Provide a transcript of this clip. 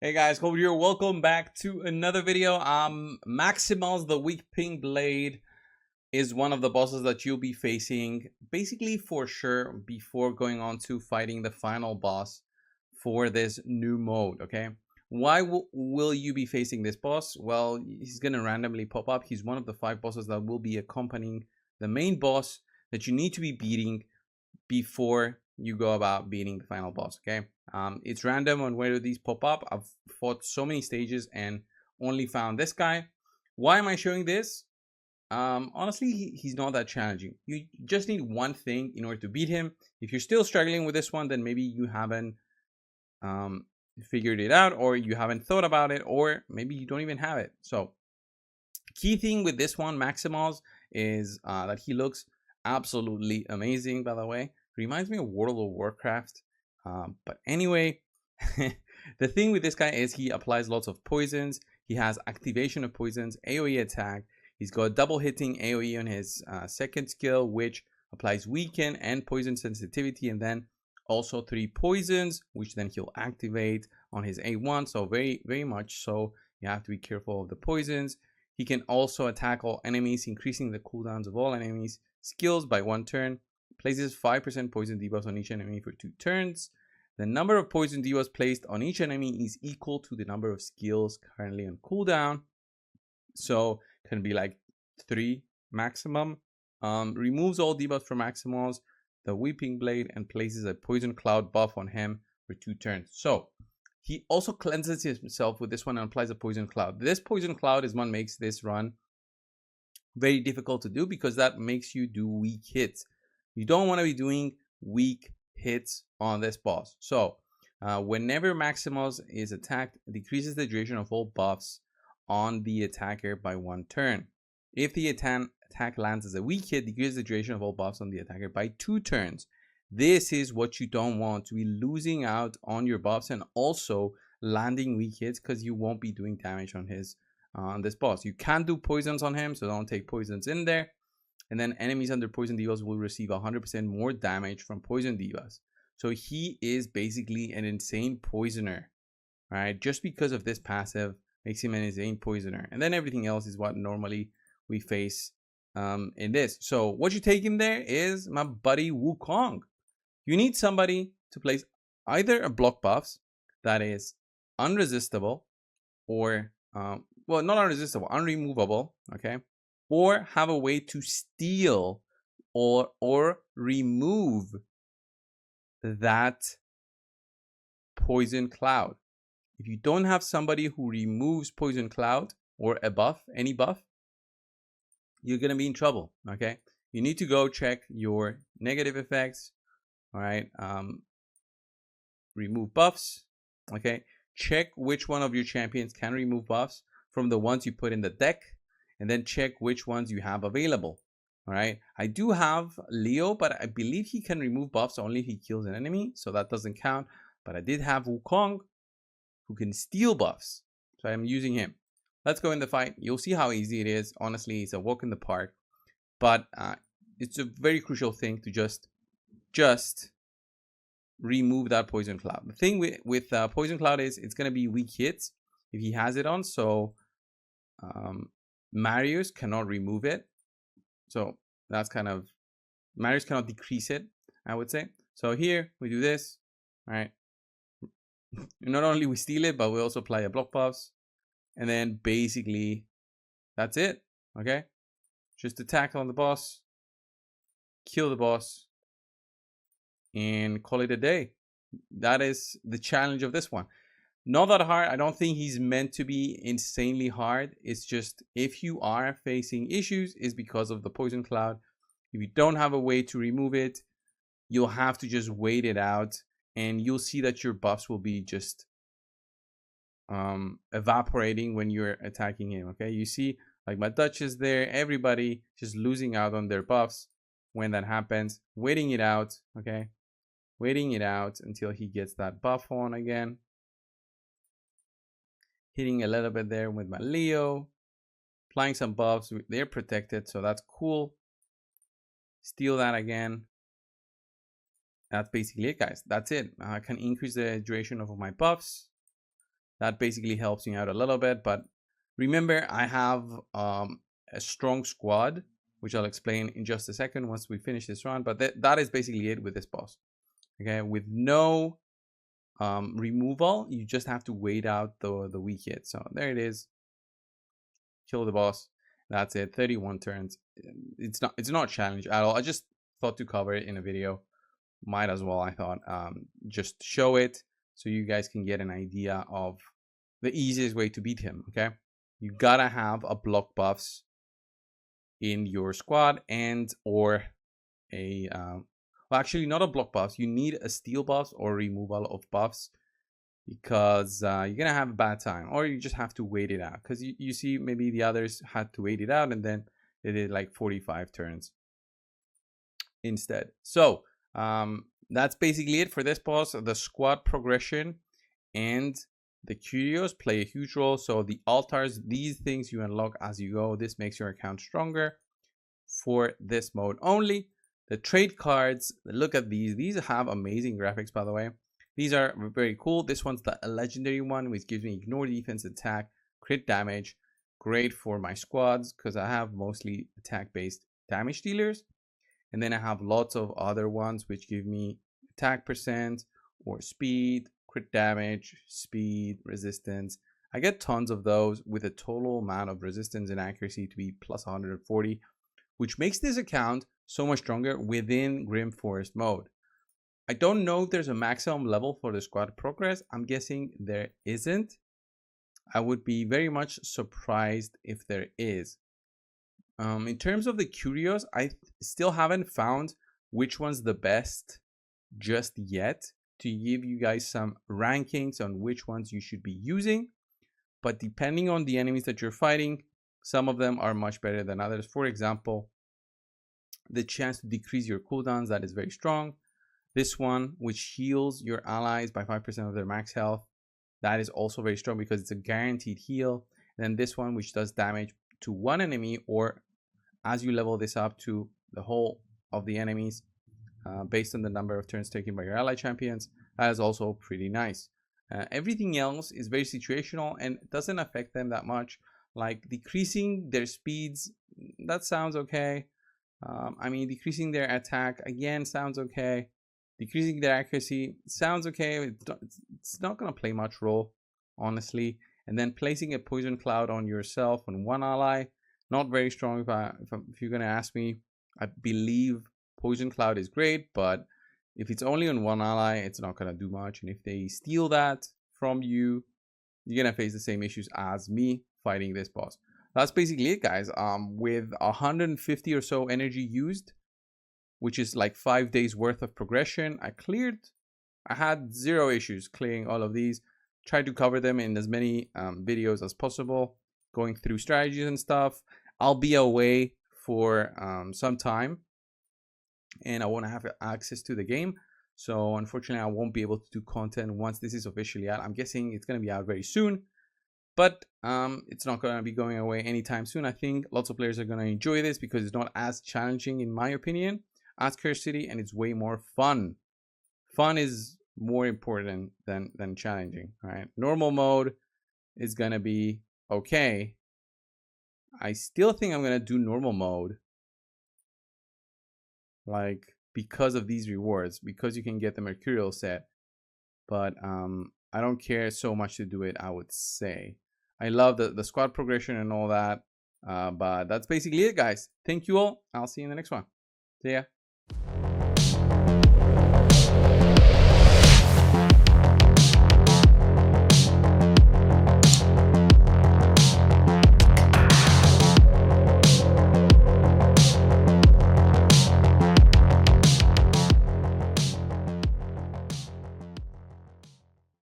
Hey guys, hope you're welcome back to another video. Maximoz the Weak Pink Blade is one of the bosses that you'll be facing basically for sure before going on to fighting the final boss for this new mode. Okay, why will you be facing this boss? Well, he's gonna randomly pop up. He's one of the 5 bosses that will be accompanying the main boss that you need to be beating before you go about beating the final boss. Okay, it's random on where these pop up. I've fought so many stages and only found this guy. Why am I showing this? Honestly, he's not that challenging. You just need one thing in order to beat him. If you're still struggling with this one, then maybe you haven't figured it out, or you haven't thought about it, or maybe you don't even have it. So key thing with this one, Maximoz, is that he looks absolutely amazing. By the way, reminds me of World of Warcraft. But anyway, the thing with this guy is he applies lots of poisons. He has activation of poisons, AoE attack. He's got double hitting AoE on his second skill, which applies weaken and poison sensitivity, and then also 3 poisons, which then he'll activate on his A1. So very much so you have to be careful of the poisons. He can also attack all enemies, increasing the cooldowns of all enemies skills by 1 turn. Places 5% poison debuffs on each enemy for 2 turns. The number of poison debuffs placed on each enemy is equal to the number of skills currently on cooldown. So can be like 3 maximum. Removes all debuffs from Maximoz, the Weeping Blade, and places a poison cloud buff on him for 2 turns. So he also cleanses himself with this one and applies a poison cloud. This poison cloud is what makes this run very difficult to do, because that makes you do weak hits. You don't want to be doing weak hits on this boss. So whenever Maximoz is attacked, it decreases the duration of all buffs on the attacker by 1 turn. If the attack lands as a weak hit, decreases the duration of all buffs on the attacker by 2 turns. This is what you don't want, to be losing out on your buffs and also landing weak hits, because you won't be doing damage on his on this boss. You can do poisons on him, so don't take poisons in there. And then enemies under poison debuffs will receive 100% more damage from poison debuffs. So he is basically an insane poisoner, right? Just because of this passive makes him an insane poisoner. And then everything else is what normally we face in this. So what you take in there is my buddy Wukong. You need somebody to place either a block buffs that is unresistible, or well, not unresistible, unremovable, okay, or have a way to steal or remove that poison cloud. If you don't have somebody who removes poison cloud or a buff, any buff, you're gonna be in trouble. Okay, you need to go check your negative effects. All right, remove buffs. Okay, check which one of your champions can remove buffs from the ones you put in the deck, and then check which ones you have available. All right, I do have Leo, but I believe he can remove buffs only if he kills an enemy, so that doesn't count. But I did have Wukong, who can steal buffs, so I'm using him. Let's go in the fight. You'll see how easy it is. Honestly, it's a walk in the park, but it's a very crucial thing to just remove that poison cloud. The thing with poison cloud is it's going to be weak hits if he has it on, so Marius cannot remove it. So that's kind of, Marius cannot decrease it, I would say. So here we do this. All right, not only we steal it, but we also apply a block buffs, and then basically that's it. Okay, just attack on the boss, kill the boss, and call it a day. That is the challenge of this one. Not that hard. I don't think he's meant to be insanely hard. It's just, if you are facing issues, is because of the poison cloud. If you don't have a way to remove it, you'll have to just wait it out, and you'll see that your buffs will be just evaporating when you're attacking him. Okay, you see like my Duchess there, everybody just losing out on their buffs when that happens. Waiting it out. Okay, waiting it out until he gets that buff on again. Hitting a little bit there with my Leo, applying some buffs. They're protected, so that's cool. Steal that again. That's basically it, guys. That's it. I can increase the duration of my buffs. That basically helps me out a little bit. But remember, I have a strong squad, which I'll explain in just a second once we finish this run. But that is basically it with this boss. Okay, with no removal, you just have to wait out the weak hit. So there it is. Kill the boss. That's it. 31 turns. It's not a challenge at all. I just thought to cover it in a video. Might as well, I thought. Just show it so you guys can get an idea of the easiest way to beat him. Okay, you gotta have a block buffs in your squad and or a well, actually not a block buffs. You need a steal buffs or removal of buffs, because you're gonna have a bad time, or you just have to wait it out, because you see maybe the others had to wait it out and then they did like 45 turns instead. So that's basically it for this boss. The squad progression and the curios play a huge role. So the altars, these things you unlock as you go. This makes your account stronger for this mode only. The trade cards, look at these have amazing graphics, by the way. These are very cool. This one's the legendary one, which gives me ignore defense, attack, crit damage. Great for my squads because I have mostly attack based damage dealers. And then I have lots of other ones which give me attack percent or speed, crit damage, speed, resistance. I get tons of those with a total amount of resistance and accuracy to be plus 140, which makes this account so much stronger within Grim Forest mode. I don't know if there's a maximum level for the squad progress. I'm guessing there isn't. I would be very much surprised if there is. In terms of the curios, I still haven't found which one's the best just yet to give you guys some rankings on which ones you should be using. But depending on the enemies that you're fighting, some of them are much better than others. For example, the chance to decrease your cooldowns, that is very strong. This one, which heals your allies by 5% of their max health, that is also very strong because it's a guaranteed heal. And then this one, which does damage to one enemy, or as you level this up to the whole of the enemies, based on the number of turns taken by your ally champions, that is also pretty nice. Everything else is very situational and doesn't affect them that much. Like decreasing their speeds, that sounds okay. I mean, decreasing their attack, again, sounds okay. Decreasing their accuracy sounds okay. It's not going to play much role, honestly. And then placing a poison cloud on yourself and one ally, not very strong. If you're going to ask me, I believe poison cloud is great, but if it's only on one ally, it's not going to do much. And if they steal that from you, you're going to face the same issues as me fighting this boss. That's basically it, guys. With 150 or so energy used, which is like 5 days worth of progression, I had 0 issues clearing all of these. Tried to cover them in as many videos as possible, going through strategies and stuff. I'll be away for some time and I won't have access to the game. So unfortunately, I won't be able to do content once this is officially out. I'm guessing it's going to be out very soon, but it's not going to be going away anytime soon. I think lots of players are going to enjoy this because it's not as challenging, in my opinion, as Curse City, and it's way more fun. Fun is more important than challenging, right? Normal mode is going to be okay. I still think I'm going to do normal mode, like, because of these rewards, because you can get the Mercurial set. But I don't care so much to do it, I would say. I love the squad progression and all that. But that's basically it, guys. Thank you all. I'll see you in the next one. See ya.